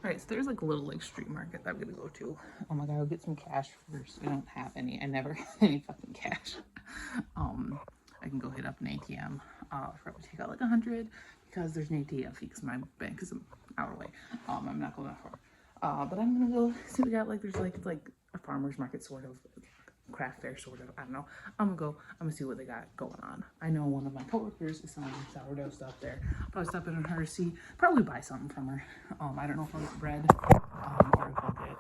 All right, so there's like a little like street market that I'm gonna go to. Oh my god, I'll get some cash first. I don't have any. I never have any fucking cash. I can go hit up an ATM. Probably take out like 100 because there's an ATM fee because my bank is an hour away. I'm not going that far. But I'm gonna go see what we got. Like there's like it's like a farmer's market sort of, craft fair sort of. I don't know. I'm gonna see what they got going on. I know one of my coworkers is selling sourdough stuff there. Probably stop in on her, see, probably buy something from her. I don't know if I'll get bread, or if I'll get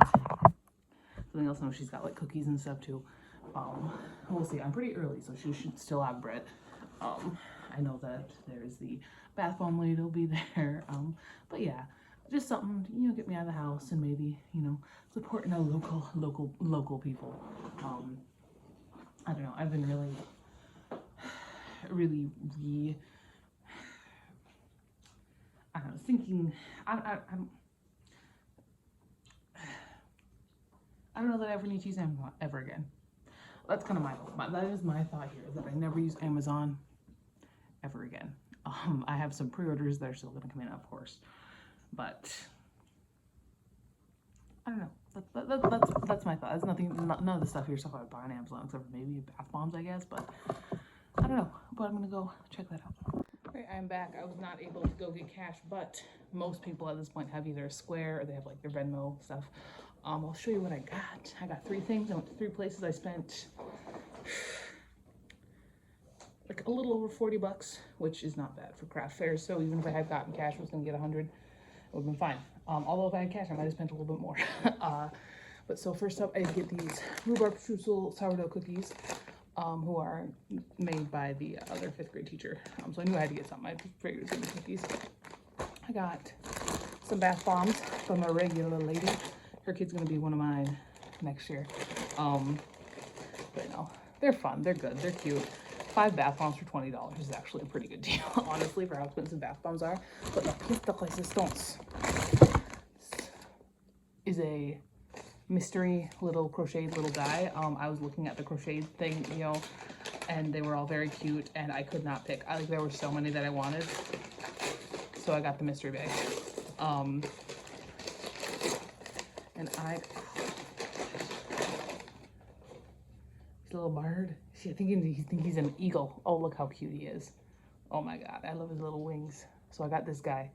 something else. I know she's got like cookies and stuff too. We'll see. I'm pretty early, so she should still have bread. I know that there's the bath bomb lady will be there. But yeah, just something, get me out of the house and maybe, supporting our local people. I don't know. I've been really I don't know, thinking. I don't know that I ever need to use Amazon ever again. That's kind of that is my thought here, is that I never use Amazon ever again. I have some pre-orders that are still going to come in, of course, but I don't know. That's my thought. It's nothing. None of the stuff here stuff I buy on Amazon, except for maybe bath bombs, I guess. But I don't know. But I'm gonna go check that out. Okay, I'm back. I was not able to go get cash, but most people at this point have either a Square or they have like their Venmo stuff. I'll show you what I got. I got 3 things. I went to 3 places. I spent like a little over 40 bucks, which is not bad for craft fairs. So even if I had gotten cash, I was gonna get 100. It would have been fine. Although if I had cash, I might have spent a little bit more. But so first up, I get these rhubarb streusel sourdough cookies, who are made by the other 5th grade teacher. So I knew I had to get something. I figured it was gonna be cookies. I got some bath bombs from a regular lady. Her kid's gonna be one of mine next year. But no, they're fun. They're good. They're cute. 5 bath bombs for $20 is actually a pretty good deal, honestly, for how expensive bath bombs are. But la pièce de résistance is a mystery little crocheted little guy. I was looking at the crocheted thing, and they were all very cute, and I could not pick. There were so many that I wanted, so I got the mystery bag. And he's a little bird. See, I think he's an eagle. Oh, look how cute he is. Oh my god, I love his little wings. So I got this guy.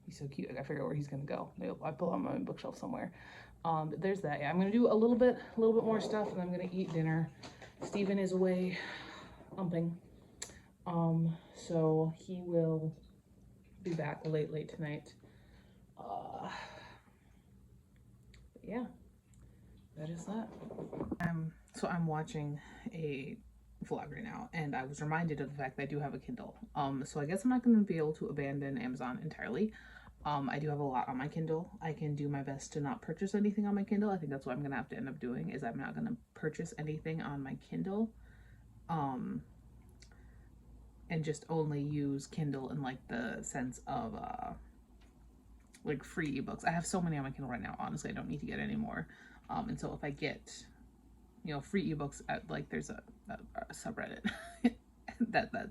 He's so cute. I gotta figure out where he's gonna go. Maybe I pull on my bookshelf somewhere. There's that. Yeah, I'm gonna do a little bit more stuff, and I'm gonna eat dinner. Steven is away umping. So he will be back late tonight. Yeah, that is that. So I'm watching a vlog right now, and I was reminded of the fact that I do have a Kindle. So I guess I'm not going to be able to abandon Amazon entirely. I do have a lot on my Kindle. I can do my best to not purchase anything on my Kindle. I think that's what I'm going to have to end up doing, is I'm not going to purchase anything on my Kindle. And just only use Kindle in like the sense of like free ebooks. I have so many on my Kindle right now. Honestly, I don't need to get any more. And so if I get free ebooks at like there's a subreddit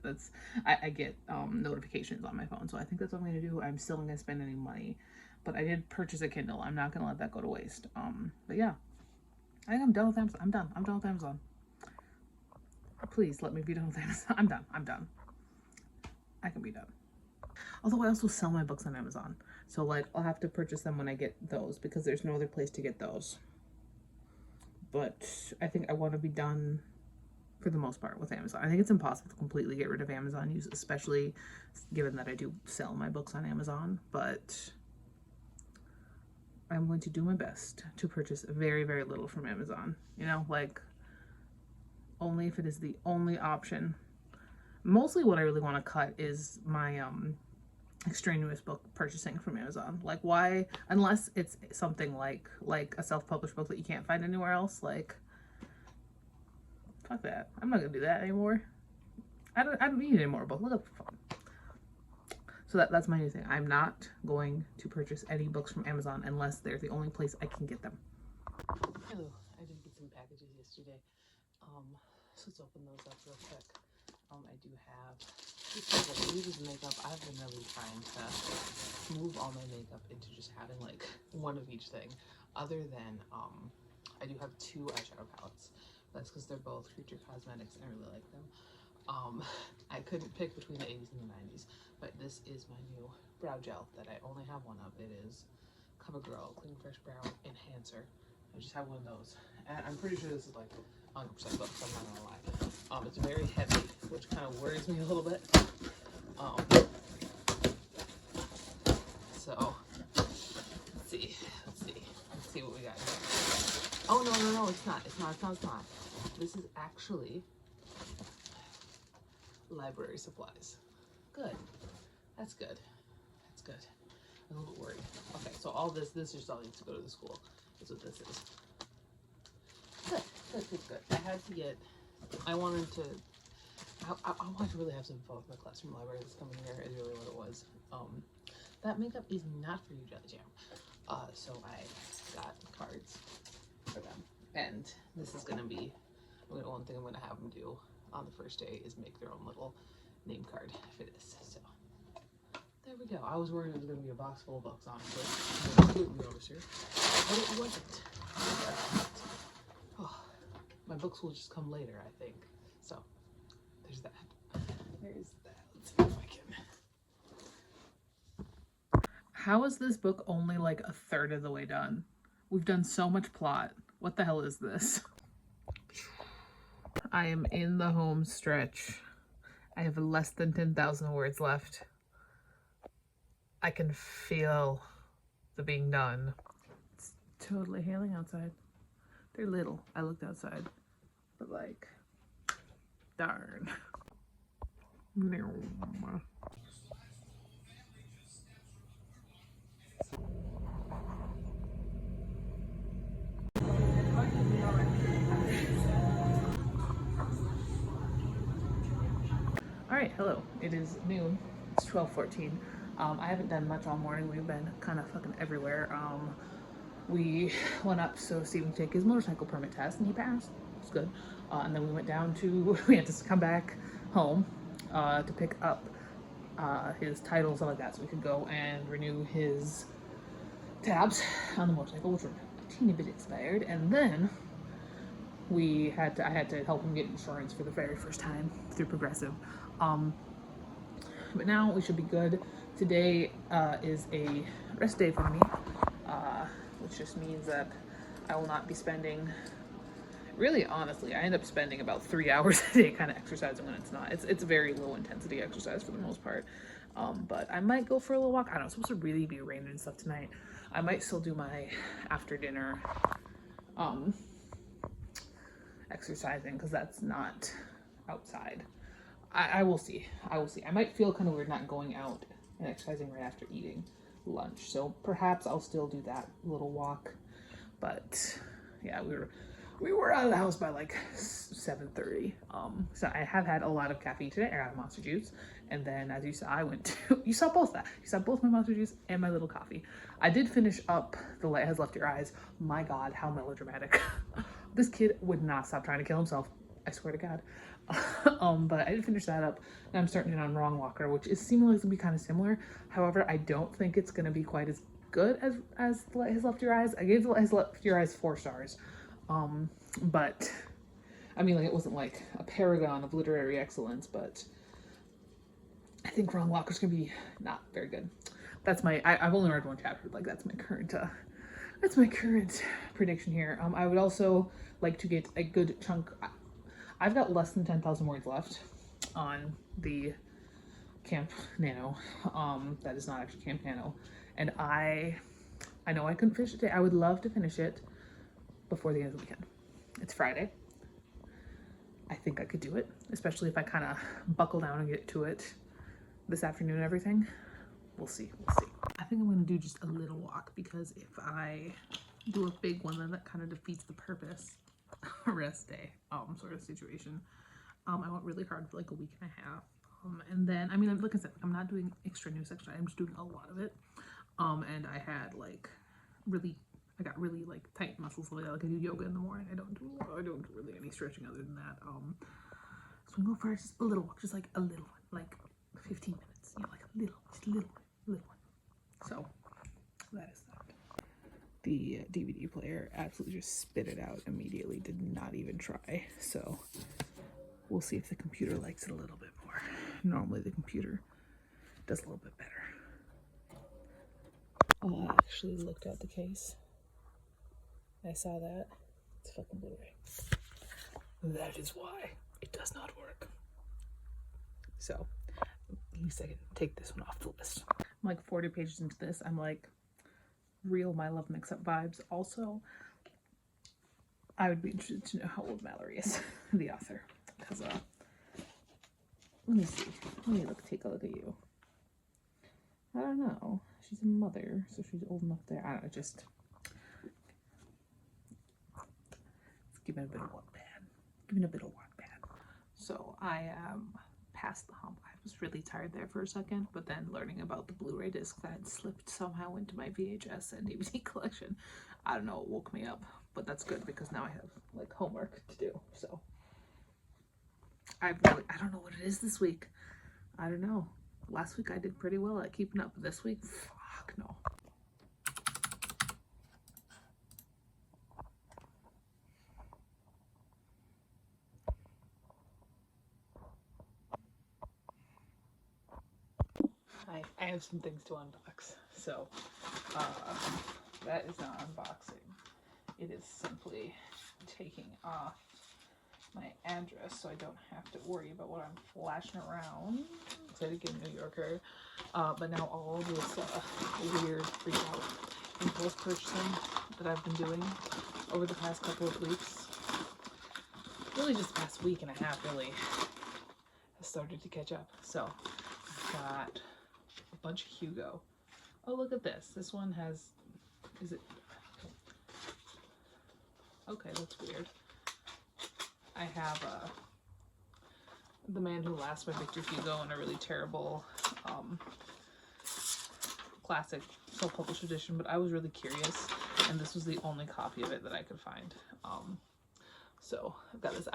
that's I get notifications on my phone, so I think that's what I'm gonna do. I'm still not gonna spend any money, but I did purchase a Kindle. I'm not gonna let that go to waste. But yeah, I think I'm done with Amazon. I'm done with Amazon. Please let me be done with Amazon. I'm done. I can be done. Although I also sell my books on Amazon, so like I'll have to purchase them when I get those, because there's no other place to get those. But I think I want to be done for the most part with Amazon. I think it's impossible to completely get rid of Amazon use, especially given that I do sell my books on Amazon. But I'm going to do my best to purchase very, very little from Amazon. Like only if it is the only option. Mostly what I really want to cut is my extraneous book purchasing from Amazon. Like, why, unless it's something like a self-published book that you can't find anywhere else, like fuck that. I'm not gonna do that anymore. I don't need any more book. Look up for fun. So that's my new thing. I'm not going to purchase any books from Amazon unless they're the only place I can get them. Hello, I did get some packages yesterday. So let's open those up real quick. I do have these makeup. I've been really trying to move all my makeup into just half one of each thing, other than I do have 2 eyeshadow palettes. That's because they're both Creature Cosmetics and I really like them. I couldn't pick between the 80s and the 90s, but this is my new brow gel that I only have one of. It is CoverGirl Clean Fresh Brow Enhancer. I just have one of those, and I'm pretty sure this is like 100% book, so I'm not gonna lie. It's very heavy, which kind of worries me a little bit. So let's see what we got here. Oh no, it's not. This is actually library supplies. Good. That's good. I'm a little bit worried. Okay, so all this just all needs to go to the school. That's what this is. Good. I wanted to really have some fun with my class from the library this coming year is really what it was. That makeup is not for you, Jelly Jam. So I got cards for them. And this is gonna be one thing I'm gonna have them do on the first day is make their own little name card for this. So there we go. I was worried it was gonna be a box full of books, honestly. Completely oversteer. But it wasn't. Oh, my books will just come later, I think. So there's that. Let's see if I can. How is this book only like a third of the way done? We've done so much plot. What the hell is this? I am in the home stretch. I have less than 10,000 words left. I can feel the being done. It's totally hailing outside. They're little. I looked outside. But like, darn. Alright, hello. It is noon. It's 12:14. I haven't done much all morning. We've been kind of fucking everywhere. We went up so Steven could take his motorcycle permit test and he passed. It's good. And then we went down to, we had to come back home to pick up his title and stuff like that so we could go and renew his tabs on the motorcycle, which were a teeny bit expired. And then I had to help him get insurance for the very first time through Progressive. But now we should be good. Today is a rest day for me, which just means that I will not be spending, really honestly, I end up spending about 3 hours a day kind of exercising when it's not. It's very low intensity exercise for the most part. But I might go for a little walk. I don't know, it's supposed to really be raining and stuff tonight. I might still do my after dinner exercising because that's not outside. I will see. I might feel kind of weird not going out and exercising right after eating lunch. So perhaps I'll still do that little walk. But yeah, we were out of the house by like 7:30. So I have had a lot of caffeine today. I got a Monster Juice, and then as you saw, I went to you saw both my Monster Juice and my little coffee. I did finish up The Light Has Left Your Eyes. My God, how melodramatic! This kid would not stop trying to kill himself. I swear to God. But I did finish that up. Now I'm starting it on Wrong Walker, which is seemingly to be kind of similar. However, I don't think it's going to be quite as good as The Light Has Left Your Eyes. I gave The Light Has Left Your Eyes 4 stars. But I mean, like, it wasn't like a paragon of literary excellence, but I think Wrong Walker's gonna be not very good. That's I've only read 1 chapter, like that's my current prediction here. I would also like to get a good chunk. I've got less than 10,000 words left on the Camp Nano. That is not actually Camp Nano. And I know I couldn't finish it today. I would love to finish it before the end of the weekend. It's Friday. I think I could do it, especially if I kind of buckle down and get to it this afternoon and everything. We'll see. I think I'm going to do just a little walk because if I do a big one, then that kind of defeats the purpose. Rest day sort of situation. I went really hard for like a week and a half. And then, I mean, like I said, I'm not doing extraneous exercise. I'm just doing a lot of it. And I had like I got really like tight muscles. Like I do yoga in the morning. I don't do really any stretching other than that. So I'm going for just a little walk, just like a little one, like 15 minutes. You know, like a little one. So that is that. the DVD player absolutely just spit it out immediately, did not even try. So we'll see if the computer likes it a little bit more. Normally the computer does a little bit better. Oh, I actually looked at the case. I saw that. It's fucking Blu-ray. That is why it does not work. So at least I can take this one off the list. I'm like 40 pages into this. I'm like, real My Love Mix-Up vibes. Also, I would be interested to know how old Mallory is, the author. Because, let me see. Let me take a look at you. I don't know. She's a mother, so she's old enough there. I don't know, just... It's giving a bit of Wattpad. Giving a bit of Wattpad. So, I am past the hump. I was really tired there for a second, but then learning about the Blu-ray disc that had slipped somehow into my VHS and DVD collection, I don't know, it woke me up. But that's good because now I have like homework to do. So I don't know what it is this week. I don't know. Last week I did pretty well at keeping up. This week, fuck no. I have some things to unbox. So that is not unboxing. It is simply taking off my address so I don't have to worry about what I'm flashing around. So I did get a New Yorker, but now all this weird freak out impulse purchasing that I've been doing over the past couple of weeks, really just the past week and a half really, has started to catch up. So I've got a bunch of Hugo. Oh, look at this. This one has, is it? Okay, that's weird. I have The Man Who Laughs by Victor Hugo in a really terrible classic self-published edition, but I was really curious, and this was the only copy of it that I could find. So I've got this.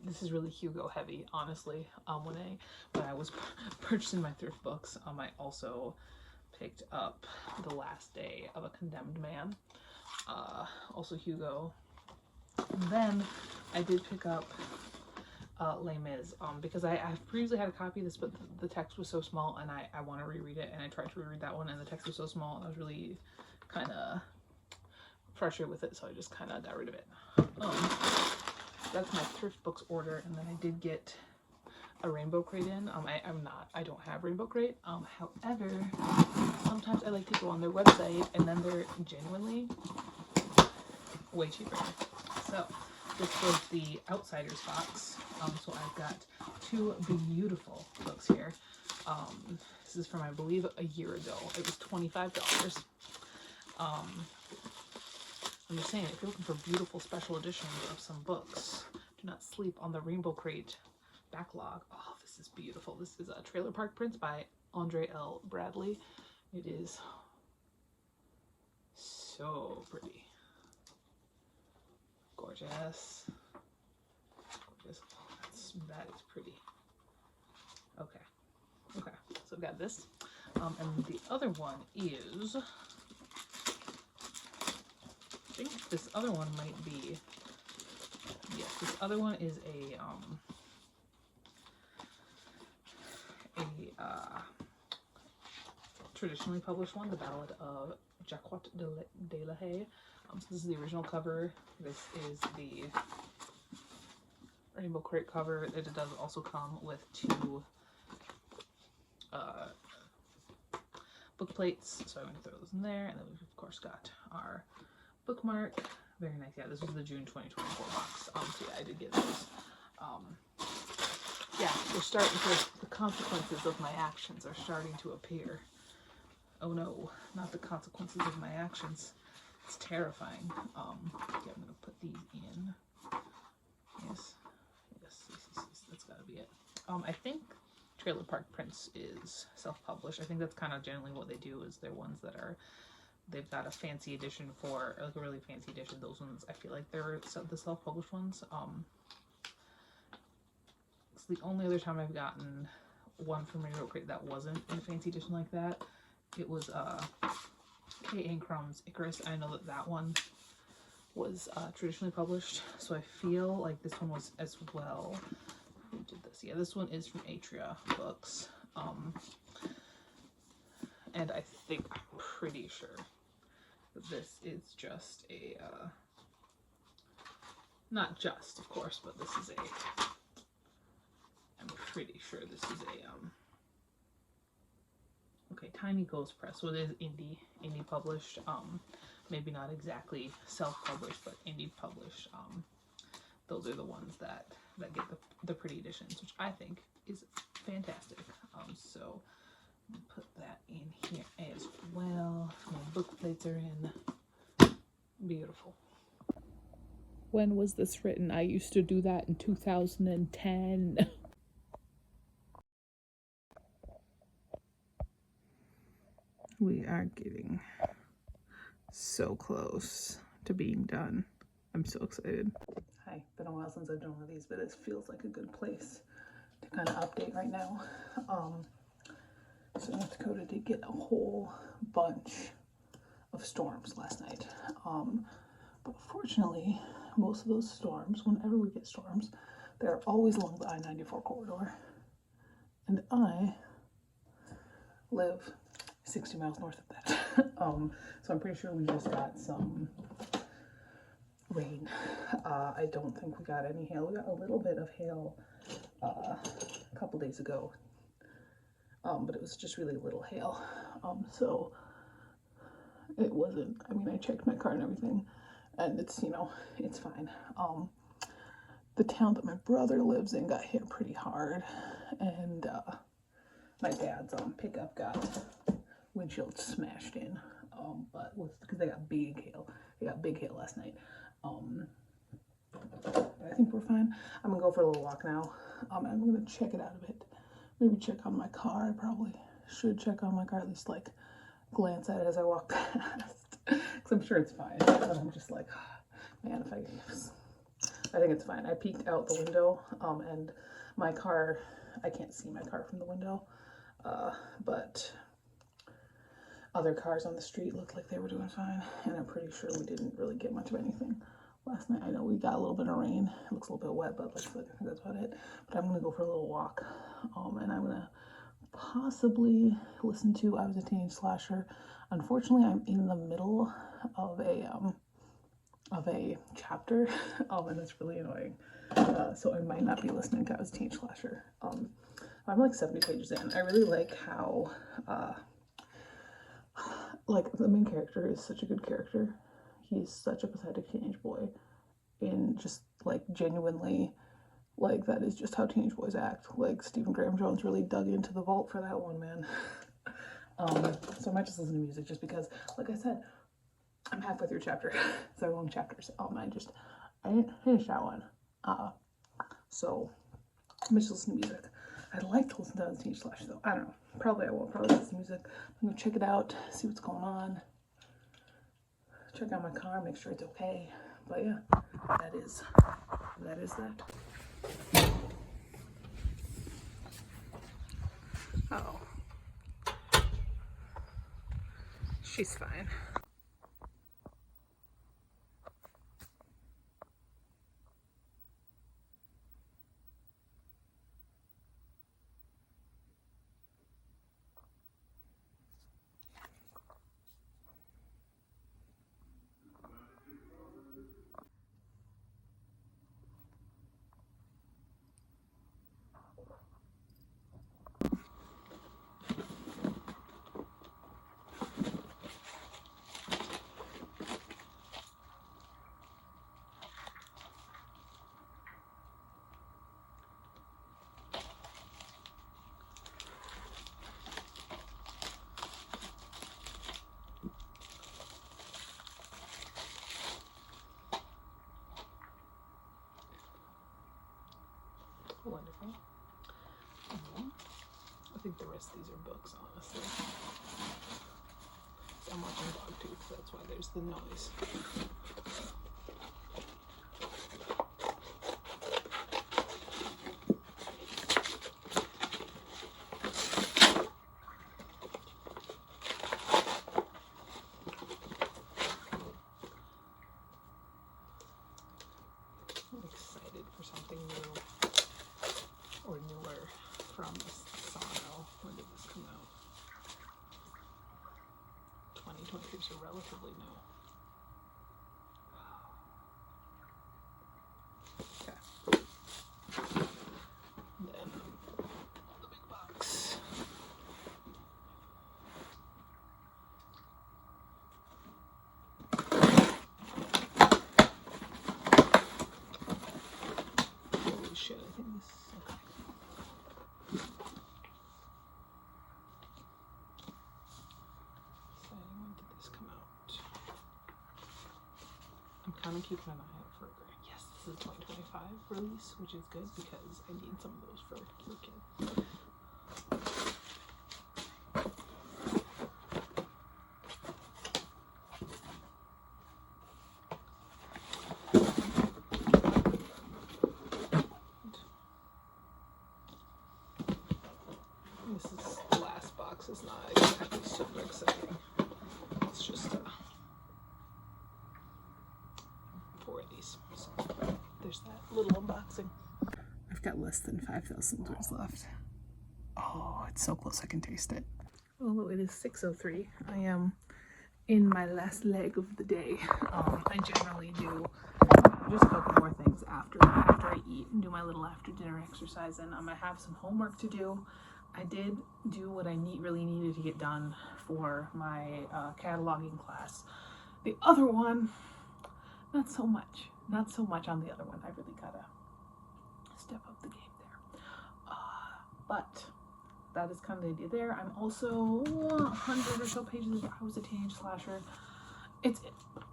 This is really Hugo heavy, honestly. When I was purchasing my thrift books, I also picked up The Last Day of a Condemned Man, also Hugo. And then I did pick up Les Mis, because I've previously had a copy of this, but the text was so small, and I want to reread it, and I tried to reread that one, and the text was so small, and I was really kind of frustrated with it, so I just kind of got rid of it. That's my thrift books order, and then I did get a Rainbow Crate in. I don't have Rainbow Crate. However, sometimes I like to go on their website, and then they're genuinely way cheaper. So this was the Outsiders box. So I've got two beautiful books here. This is from, I believe, a year ago. It was $25. I'm just saying, if you're looking for beautiful special editions of some books, do not sleep on the Rainbow Crate backlog. Oh, this is beautiful. This is a Trailer Park Prince by Andre L. Bradley. It is so pretty. Gorgeous. Gorgeous. Oh, that is pretty. Okay. Okay. So I've got this. And the other one is, I think this other one might be, yes, this other one is a traditionally published one, The Ballad of Jacquot de la Haye. So this is the original cover. This is the Rainbow Crate cover. It does also come with two book plates, so I'm going to throw those in there. And then we've of course got our bookmark. Very nice. Yeah, this was the June 2024 box. So yeah, I did get those. Yeah, we're starting to, the consequences of my actions are starting to appear. Oh no, not the consequences of my actions. It's terrifying. Yeah, I'm gonna put these in. Yes, that's gotta be it. I think Trailer Park Prince is self-published. I think that's kind of generally what they do, is they're ones that are, they've got a fancy edition for, like a really fancy edition. Those ones, I feel like they're the self-published ones. It's the only other time I've gotten one from Rainbow Crate that wasn't in a fancy edition like that. It was A.N. Crumb's Icarus. I know that that one was traditionally published, so I feel like this one was as well. Who did this? Yeah, this one is from Atria Books. And I think, I'm pretty sure that this is just a, not just, of course, but this is a, I'm pretty sure this is a, okay, Tiny Ghost Press, so it is indie published, maybe not exactly self-published, but indie published. Those are the ones that get the pretty editions, which I think is fantastic. So put that in here as well. My book plates are in. Beautiful. When was this written? I used to do that in 2010. We are getting so close to being done. I'm so excited. Hi, been a while since I've done one of these, but it feels like a good place to kind of update right now. So North Dakota did get a whole bunch of storms last night. But fortunately, most of those storms, whenever we get storms, they're always along the I-94 corridor. And I live 60 miles north of that. So I'm pretty sure we just got some rain. I don't think we got any hail. We got a little bit of hail a couple days ago. But it was just really little hail. So it wasn't, I mean, I checked my car and everything, and it's, you know, it's fine. The town that my brother lives in got hit pretty hard, and my dad's pickup got windshield smashed in, but because they got big hail. They got big hail last night. But I think we're fine. I'm gonna go for a little walk now. I'm gonna check it out a bit. Maybe check on my car. I probably should check on my car, at least like glance at it as I walk past, because I'm sure it's fine. But I'm just like, man, I think it's fine. I peeked out the window, and my car, I can't see my car from the window, but other cars on the street looked like they were doing fine, and I'm pretty sure we didn't really get much of anything last night. I know we got a little bit of rain. It looks a little bit wet, but I think that's about it. But I'm gonna go for a little walk, and I'm gonna possibly listen to I Was a Teenage Slasher. Unfortunately, I'm in the middle of a chapter, and that's really annoying. So I might not be listening to I Was a Teenage Slasher. I'm like 70 pages in. I really like how like the main character is such a good character. He's such a pathetic teenage boy, and just like genuinely, like that is just how teenage boys act. Like Stephen Graham Jones really dug into the vault for that one, man. So I might just listen to music just because, like I said, I'm halfway through a chapter. It's a long chapters. I didn't finish that one. So I might just listen to music. I'd like to listen to the Teenage Slasher though. I don't know. Probably I won't. Probably listen to music. I'm gonna check it out, see what's going on. Check out my car, make sure it's okay. But yeah, that is that. Oh, she's fine. Wonderful. I think the rest of these are books, honestly. I'm watching Dogtooth, so that's why there's the noise. relatively new. Okay. Then the big box. Holy shit, I think this is okay. So when did this come out? I'm kind of keeping an eye out for a grade. Yes, this is 2025 release, which is good because I need some of those for kids. This is the last box. Is not exactly super exciting. It's just 4 of these. So there's that little unboxing. I've got less than 5,000 words left. Oh, it's so close I can taste it. Although it is 6:03, I am in my last leg of the day. I generally do just a couple more things after I eat and do my little after dinner exercise, and I'm gonna have some homework to do. I did do what I really needed to get done for my cataloging class. The other one, not so much. Not so much on the other one. I really gotta step up the game there. But that is kind of the idea there. I'm also 100 or so pages of I Was a Teenage Slasher.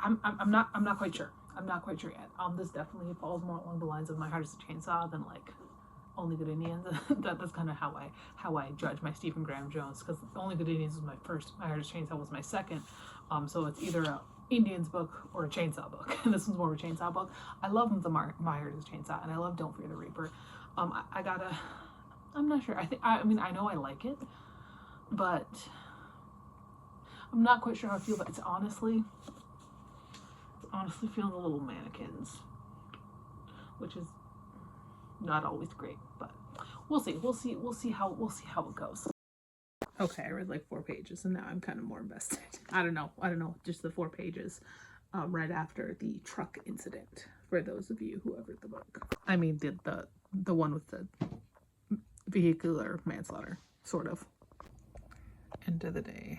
I'm not quite sure. I'm not quite sure yet. This definitely falls more along the lines of My Heart is a Chainsaw than like Only Good Indians. That's kind of how I judge my Stephen Graham Jones, because Only Good Indians was my first, My Heart is a Chainsaw was my second. So it's either a Indians book or a chainsaw book. And this one's more of a chainsaw book. I love My Heart is a Chainsaw, and I love Don't Fear the Reaper. I'm not sure. I mean, I know I like it, but I'm not quite sure how I feel. But it's honestly feeling a little Mannequins, which is not always great, but we'll see. We'll see how it goes. Okay, I read like 4 pages, and now I'm kind of more invested. I don't know. Just the 4 pages, right after the truck incident. For those of you who have read the book, I mean the one with the vehicular manslaughter, sort of. End of the day.